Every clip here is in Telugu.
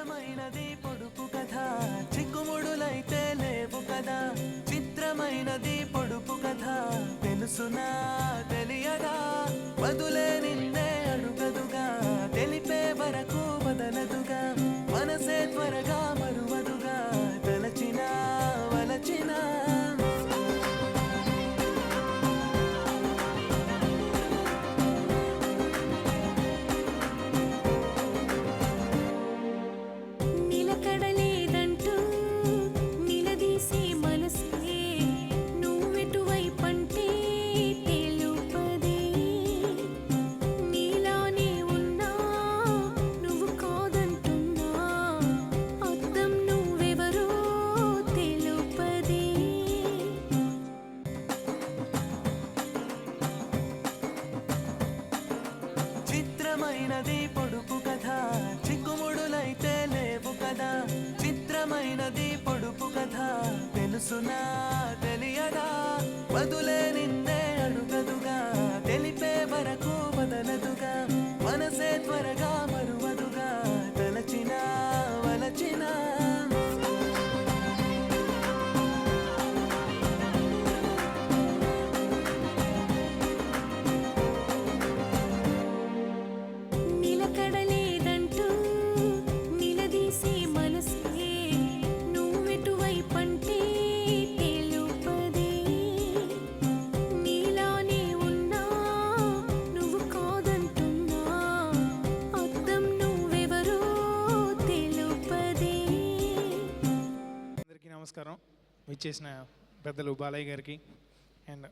చిత్రమైనది పొడుపు కథ చిక్కుముడులైతే లేవు కదా చిత్రమైనది పొడుపు కథ తెలుసునా తెలియదా వదులే నిన్నే అడుగదుగా తెలిపే వరకు వదలదుగా మనసే త్వరగా మరువదుగా తలచినా వలచినా చిత్రమైనది పొడుపు కథ చిక్కుముడులైతే లేవు కదా చిత్రమైనది పొడుపు కథ తెలుసునా తెలియదా వదులే నిన్నే అడుగదుగా తెలిపే వరకు వదలదుగా మనసే త్వరగా మరువదుగా తలచినా వలచినా నమస్కారం. విచ్చేసిన పెద్దలు బాలయ్య గారికి అండ్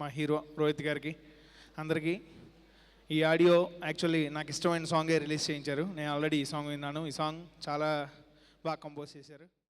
మా హీరో రోహిత్ గారికి అందరికీ ఈ ఆడియో యాక్చువల్లీ నాకు ఇష్టమైన సాంగే రిలీజ్ చేయించారు. నేను ఆల్రెడీ ఈ సాంగ్ విన్నాను. ఈ సాంగ్ చాలా బాగా కంపోజ్ చేశారు.